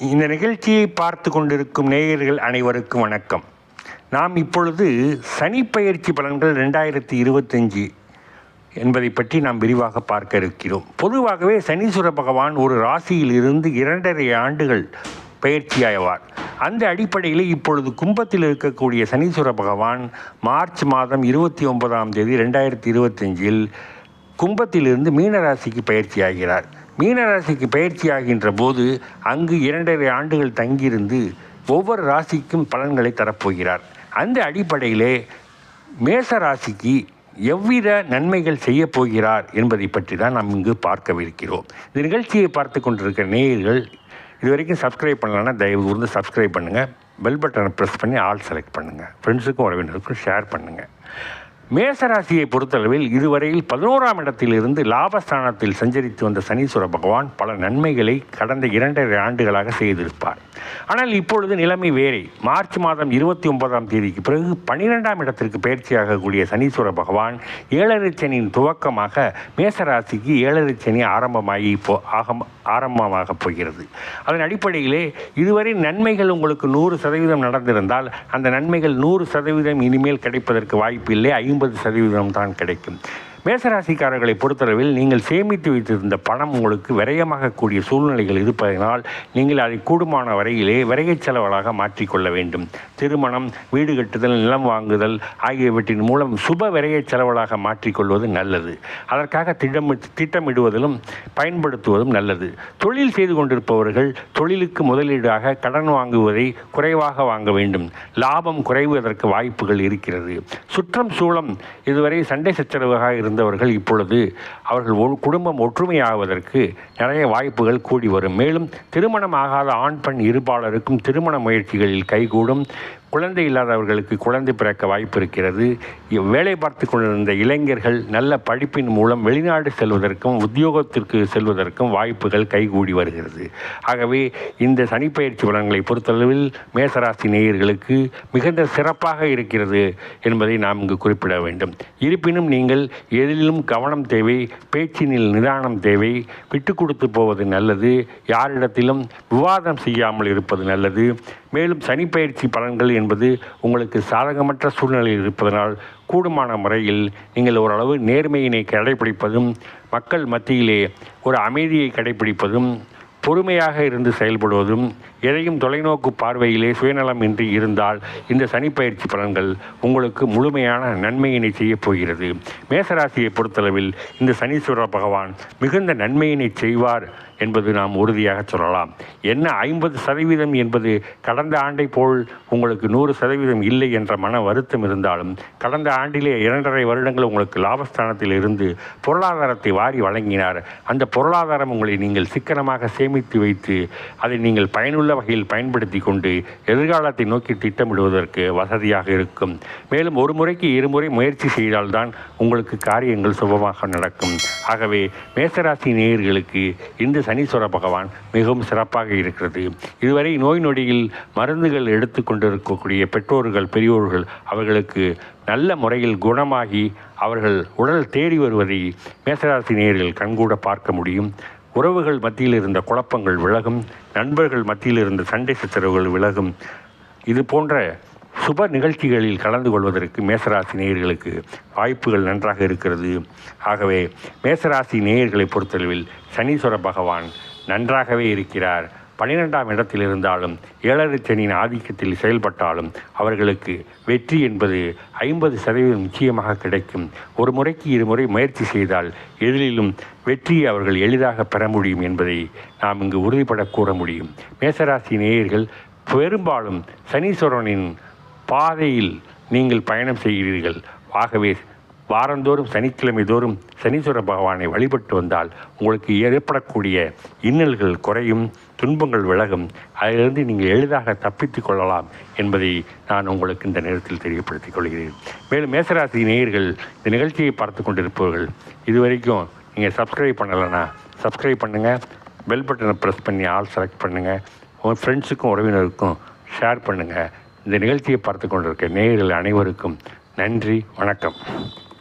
இந்த நிகழ்ச்சியை பார்த்து கொண்டிருக்கும் நேயர்கள் அனைவருக்கும் வணக்கம். நாம் இப்பொழுது சனிப்பெயர்ச்சி பலன்கள் 2025 என்பதை பற்றி நாம் விரிவாக பார்க்க இருக்கிறோம். பொதுவாகவே சனீஸ்வர பகவான் ஒரு ராசியில் இருந்து 2.5 ஆண்டுகள் பயிற்சியாவார். அந்த அடிப்படையில் இப்பொழுது கும்பத்தில் இருக்கக்கூடிய சனீஸ்வர பகவான் மார்ச் மாதம் 29ஆம் தேதி 2025 கும்பத்திலிருந்து மீனராசிக்கு பயிற்சியாகிறார். மீனராசிக்கு பயிற்சியாகின்ற போது அங்கு 2.5 ஆண்டுகள் தங்கியிருந்து ஒவ்வொரு ராசிக்கும் பலன்களை தரப்போகிறார். அந்த அடிப்படையிலே மேச ராசிக்கு எவ்வித நன்மைகள் செய்ய போகிறார் என்பதை பற்றி தான் நாம் இங்கு பார்க்கவிருக்கிறோம். இந்த நிகழ்ச்சியை பார்த்து கொண்டிருக்கிற நேயர்கள் இதுவரைக்கும் சப்ஸ்கிரைப் பண்ணலன்னா தயவு கூர்ந்து சப்ஸ்கிரைப் பண்ணுங்கள். பெல் பட்டனை ப்ரெஸ் பண்ணி ஆல் செலக்ட் பண்ணுங்கள். ஃப்ரெண்ட்ஸுக்கும் உறவினருக்கும் ஷேர் பண்ணுங்கள். மேசராசியை பொறுத்தளவில் இதுவரையில் 11ஆம் இடத்திலிருந்து லாபஸ்தானத்தில் சஞ்சரித்து வந்த சனீஸ்வர பகவான் பல நன்மைகளை கடந்த 2.5 ஆண்டுகளாக செய்திருப்பார். ஆனால் இப்பொழுது நிலைமை வேறே. மார்ச் மாதம் 29ஆம் தேதிக்கு பிறகு 12ஆம் இடத்திற்கு பயிற்சியாகக்கூடிய சனீஸ்வர பகவான் 7.5 சனியின் துவக்கமாக மேசராசிக்கு 7.5 சனி ஆரம்பமாக போகிறது. அதன் அடிப்படையிலே இதுவரை நன்மைகள் உங்களுக்கு 100% நடந்திருந்தால் அந்த நன்மைகள் 100% இனிமேல் கிடைப்பதற்கு வாய்ப்பு இல்லை. 50% தான் கிடைக்கும். மேசராசிக்காரர்களை பொறுத்தளவில் நீங்கள் சேமித்து வைத்திருந்த பணம் உங்களுக்கு விரயமாகக்கூடிய சூழ்நிலைகள் இருப்பதனால் நீங்கள் அதை கூடுமான வரையிலே விரையச் செலவுகளாக மாற்றிக்கொள்ள வேண்டும். திருமணம், வீடு கட்டுதல், நிலம் வாங்குதல் ஆகியவற்றின் மூலம் சுப விரையச் செலவுகளாக மாற்றிக்கொள்வது நல்லது. அதற்காக திட்டமிடுவதிலும் பயன்படுத்துவதும் நல்லது. தொழில் செய்து கொண்டிருப்பவர்கள் தொழிலுக்கு முதலீடாக கடன் வாங்குவதை குறைவாக வாங்க வேண்டும். லாபம் குறைவதற்கு வாய்ப்புகள் இருக்கிறது. சுற்றம் சூழம் இதுவரை சண்டை சச்சரவாக இருந்தவர்கள் இப்பொழுது அவர்கள் குடும்பம் ஒற்றுமையாவதற்கு நிறைய வாய்ப்புகள் கூடி வரும். மேலும் திருமணம் ஆகாத ஆண் பெண் இருபாலருக்கும் திருமண முயற்சிகளில் கைகூடும். குழந்தை இல்லாதவர்களுக்கு குழந்தை பிறக்க வாய்ப்பு இருக்கிறது. வேலை பார்த்து கொண்டிருந்த இளைஞர்கள் நல்ல படிப்பின் மூலம் வெளிநாடு செல்வதற்கும் உத்தியோகத்திற்கு செல்வதற்கும் வாய்ப்புகள் கைகூடி வருகிறது. ஆகவே இந்த சனிப்பெயர்ச்சி பலன்களை பொறுத்தளவில் மேசராசி நேயர்களுக்கு மிகுந்த சிறப்பாக இருக்கிறது என்பதை நாம் இங்கு குறிப்பிட வேண்டும். இருப்பினும் நீங்கள் எதிலும் கவனம் தேவை. பேச்சினில் நிதானம் தேவை. விட்டு கொடுத்து போவது நல்லது. யாரிடத்திலும் விவாதம் செய்யாமல் இருப்பது நல்லது. மேலும் சனிப்பெயர்ச்சி பலன்கள் என்பது உங்களுக்கு சாதகமற்ற சூழ்நிலையில் இருப்பதனால் கூடுமான முறையில் நீங்கள் ஓரளவு நேர்மையினை கடைபிடிப்பதும் மக்கள் மத்தியிலே ஒரு அமைதியை கடைபிடிப்பதும் பொறுமையாக இருந்து செயல்படுவதும் எதையும் தொலைநோக்கு பார்வையிலே சுயநலமின்றி இருந்தால் இந்த சனிப்பெயர்ச்சி பலன்கள் உங்களுக்கு முழுமையான நன்மையினை செய்யப் போகிறது. மேசராசியை பொறுத்தளவில் இந்த சனீஸ்வர பகவான் மிகுந்த நன்மையினை செய்வார் என்பது நாம் உறுதியாக சொல்லலாம். என்ன 50% என்பது கடந்த ஆண்டை போல் உங்களுக்கு 100% இல்லை என்ற மன வருத்தம் இருந்தாலும் கடந்த ஆண்டிலே 2.5 வருடங்கள் உங்களுக்கு லாபஸ்தானத்தில் இருந்து பொருளாதாரத்தை வாரி வழங்கினார். அந்த பொருளாதாரம் உங்களை நீங்கள் சிக்கனமாக சேமித்து வைத்து அதை நீங்கள் பயனுள்ள வகையில் பயன்படுத்தி கொண்டு எதிர்காலத்தை நோக்கி திட்டமிடுவதற்கு வசதியாக இருக்கும். மேலும் ஒரு முறைக்கு 2 முறை முயற்சி செய்தால்தான் உங்களுக்கு காரியங்கள் சுபமாக நடக்கும். ஆகவே மேசராசி நேயர்களுக்கு இந்த சனீஸ்வர பகவான் மிகவும் சிறப்பாக இருக்கிறது. இதுவரை நோய் நொடியில் மருந்துகள் எடுத்து கொண்டிருக்கக்கூடிய பெற்றோர்கள், பெரியோர்கள் அவர்களுக்கு நல்ல முறையில் குணமாகி அவர்கள் உடல் தேடி வருவதை மேசராசி நேயர்கள் கண்கூட பார்க்க முடியும். உறவுகள் மத்தியில் இருந்த குழப்பங்கள் விலகும். நண்பர்கள் மத்தியில் இருந்த சண்டை சச்சரவுகள் விலகும். இது போன்ற சுப நிகழ்ச்சிகளில் கலந்து கொள்வதற்கு மேசராசி நேயர்களுக்கு வாய்ப்புகள் நன்றாக இருக்கிறது. ஆகவே மேசராசி நேயர்களை பொறுத்தளவில் சனீஸ்வர பகவான் நன்றாகவே இருக்கிறார். 12ஆம் இடத்தில் இருந்தாலும் 7.5 சனியின் ஆதிக்கத்தில் செயல்பட்டாலும் அவர்களுக்கு வெற்றி என்பது 50% நிச்சயமாக கிடைக்கும். ஒரு முறைக்கு 2 முறை முயற்சி செய்தால் எதிலும் வெற்றியை அவர்கள் எளிதாக பெற முடியும் என்பதை நாம் இங்கு உறுதிபட கூற முடியும். மேசராசி நேயர்கள் பெரும்பாலும் சனீஸ்வரனின் பாதையில் நீங்கள் பயணம் செய்கிறீர்கள். ஆகவே வாரந்தோறும் சனிக்கிழமை தோறும் சனீஸ்வர பகவானை வழிபட்டு வந்தால் உங்களுக்கு ஏற்படக்கூடிய இன்னல்கள் குறையும், துன்பங்கள் விலகும். அதிலிருந்து நீங்கள் எளிதாக தப்பித்து கொள்ளலாம் என்பதை நான் உங்களுக்கு இந்த நேரத்தில் தெரியப்படுத்திக் கொள்கிறேன். மேலும் மேசராசி நேயர்கள் இந்த நிகழ்ச்சியை பார்த்து கொண்டிருப்பவர்கள் இதுவரைக்கும் நீங்கள் சப்ஸ்கிரைப் பண்ணலைன்னா சப்ஸ்கிரைப் பண்ணுங்கள். பெல் பட்டனை ப்ரெஸ் பண்ணி ஆல் செலக்ட் பண்ணுங்கள். உங்கள் ஃப்ரெண்ட்ஸுக்கும் உறவினருக்கும் ஷேர் பண்ணுங்கள். இந்த நிகழ்ச்சியை பார்த்து கொண்டிருக்க நேயர்கள் அனைவருக்கும் நன்றி, வணக்கம்.